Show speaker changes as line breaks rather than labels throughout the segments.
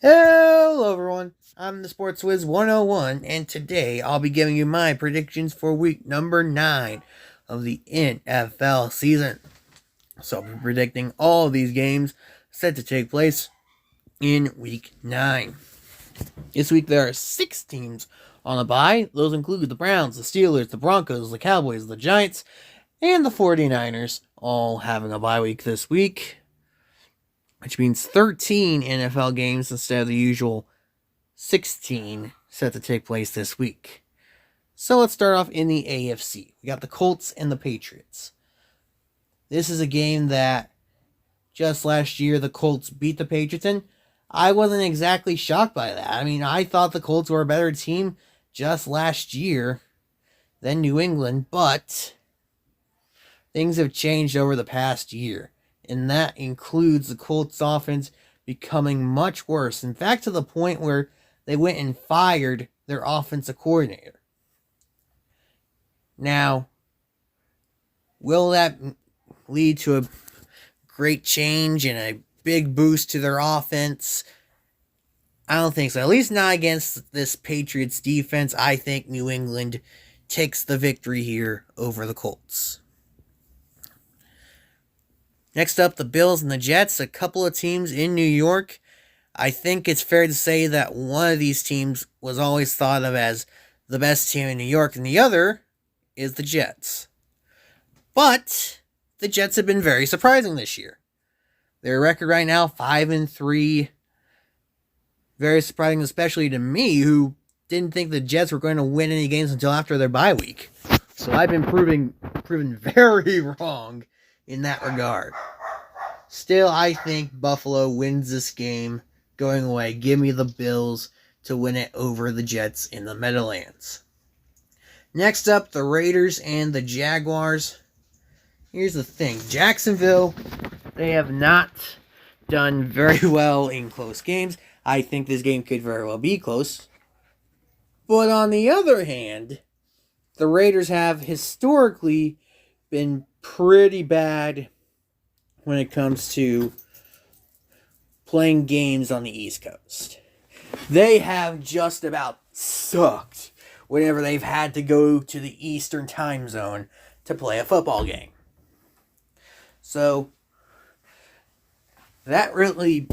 Hello everyone, I'm the Sports Wiz 101, and today I'll be giving you my predictions for week number 9 of the NFL season. So I'll be predicting all of these games set to take place in week 9. This week there are 6 teams on the bye. Those include the Browns, the Steelers, the Broncos, the Cowboys, the Giants, and the 49ers, all having a bye week this week, which means 13 NFL games instead of the usual 16 set to take place this week. So let's start off in the AFC. We got the Colts and the Patriots. This is a game that just last year the Colts beat the Patriots in. I wasn't exactly shocked by that. I mean, I thought the Colts were a better team just last year than New England, but things have changed over the past year, and that includes the Colts offense becoming much worse. In fact, to the point where they went and fired their offensive coordinator. Now, will that lead to a great change and a big boost to their offense? I don't think so. At least not against this Patriots defense. I think New England takes the victory here over the Colts. Next up, the Bills and the Jets, a couple of teams in New York. I think it's fair to say that one of these teams was always thought of as the best team in New York, and the other is the Jets. But the Jets have been very surprising this year. Their record right now, 5-3. Very surprising, especially to me, who didn't think the Jets were going to win any games until after their bye week. So I've been proven very wrong in that regard. Still, I think Buffalo wins this game going away. Give me the Bills to win it over the Jets in the Meadowlands. Next up, the Raiders and the Jaguars. Here's the thing. Jacksonville, they have not done very well in close games. I think this game could very well be close. But on the other hand, the Raiders have historically been pretty bad when it comes to playing games on the East Coast. They have just about sucked whenever they've had to go to the Eastern time zone to play a football game. So that really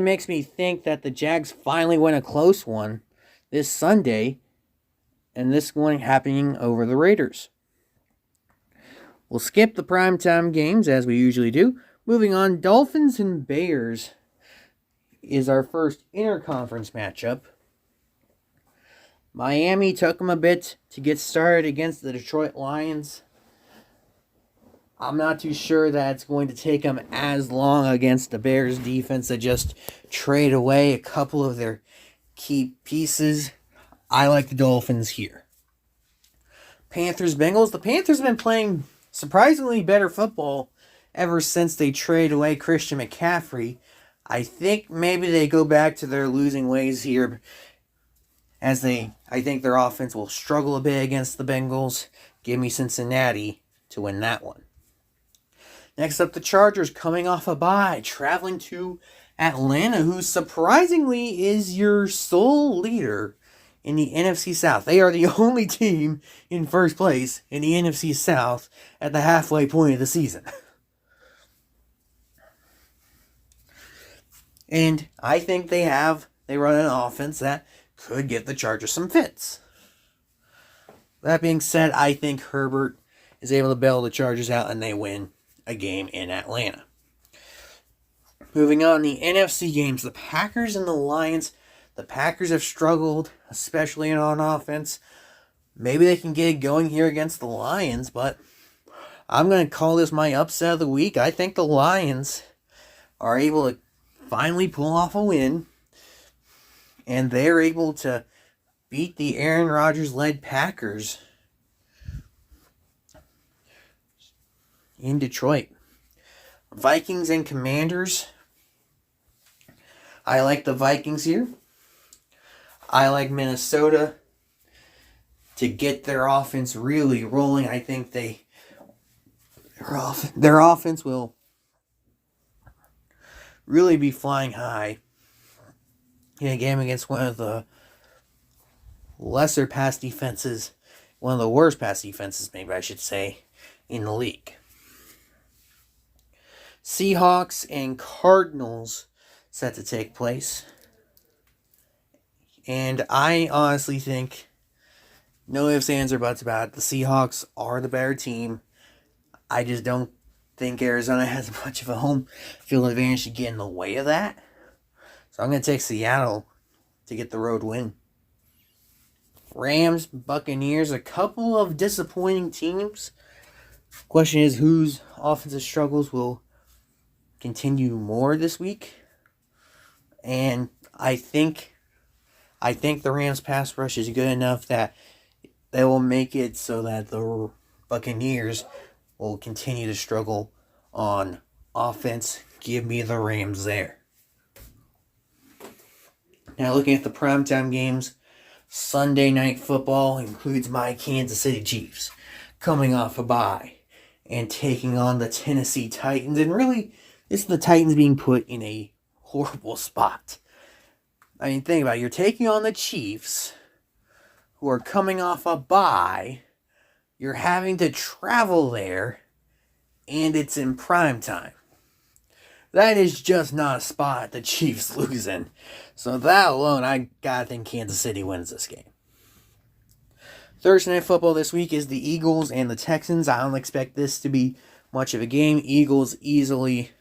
makes me think that the Jags finally win a close one this Sunday, and this one happening over the Raiders. We'll skip the primetime games as we usually do. Moving on, Dolphins and Bears is our first interconference matchup. Miami took them a bit to get started against the Detroit Lions. I'm not too sure that it's going to take them as long against the Bears defense that just trade away a couple of their key pieces. I like the Dolphins here. Panthers-Bengals. The Panthers have been playing surprisingly better football ever since they trade away Christian McCaffrey. I think maybe they go back to their losing ways here, as I think their offense will struggle a bit against the Bengals. Give me Cincinnati to win that one. Next up, the Chargers coming off a bye, traveling to Atlanta, who surprisingly is your sole leader in the NFC South. They are the only team in first place in the NFC South at the halfway point of the season. And I think they run an offense that could give the Chargers some fits. That being said, I think Herbert is able to bail the Chargers out and they win a game in Atlanta. Moving on, the NFC games, the Packers and the Lions. The Packers have struggled, especially on offense. Maybe they can get it going here against the Lions, but I'm going to call this my upset of the week. I think the Lions are able to finally pull off a win, and they're able to beat the Aaron Rodgers-led Packers in Detroit. Vikings and Commanders. I like the Vikings here. I like Minnesota to get their offense really rolling. I think their offense will really be flying high. in a game against one of the lesser pass defenses, one of the worst pass defenses, maybe I should say, in the league. Seahawks and Cardinals set to take place. And I honestly think, no ifs, ands, or buts about it, the Seahawks are the better team. I just don't think Arizona has much of a home field advantage to get in the way of that. So I'm going to take Seattle to get the road win. Rams, Buccaneers, a couple of disappointing teams. Question is, whose offensive struggles will continue more this week? And I think the Rams pass rush is good enough that they will make it so that the Buccaneers will continue to struggle on offense. Give me the Rams there. Now looking at the primetime games, Sunday Night Football includes my Kansas City Chiefs coming off a bye and taking on the Tennessee Titans. And really, this is the Titans being put in a horrible spot. I mean, think about it. You're taking on the Chiefs, who are coming off a bye. You're having to travel there, and it's in prime time. That is just not a spot the Chiefs lose in. So that alone, I gotta think Kansas City wins this game. Thursday Night Football this week is the Eagles and the Texans. I don't expect this to be much of a game. Eagles easily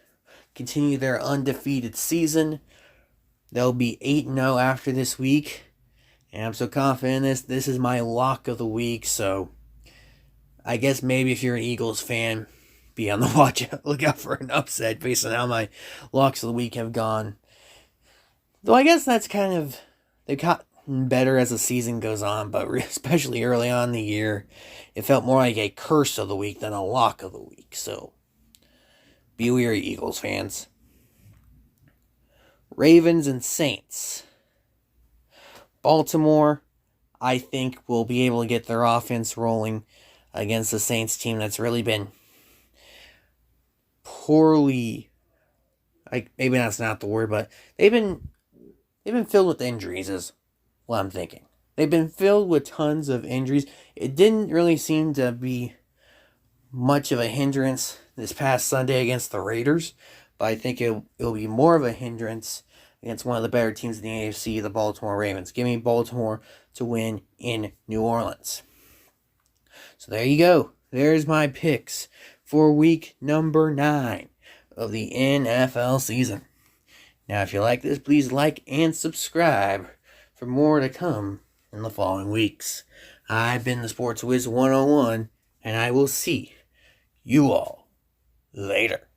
continue their undefeated season. They'll be 8-0 after this week. And I'm so confident in this. This is my lock of the week. So I guess maybe if you're an Eagles fan, be on the watch out. Look out for an upset based on how my locks of the week have gone. Though I guess that's kind of, they've gotten better as the season goes on. But especially early on in the year, it felt more like a curse of the week than a lock of the week. So be wary, Eagles fans. Ravens and Saints. Baltimore, I think, will be able to get their offense rolling against the Saints team that's really been poorly, maybe that's not the word, but they've been filled with injuries is what I'm thinking. They've been filled with tons of injuries. It didn't really seem to be much of a hindrance this past Sunday against the Raiders, but I think it'll be more of a hindrance against one of the better teams in the AFC, the Baltimore Ravens. Give me Baltimore to win in New Orleans. So there you go. There's my picks for week number 9 of the NFL season. Now, if you like this, please like and subscribe for more to come in the following weeks. I've been the Sports Wiz 101, and I will see you all later.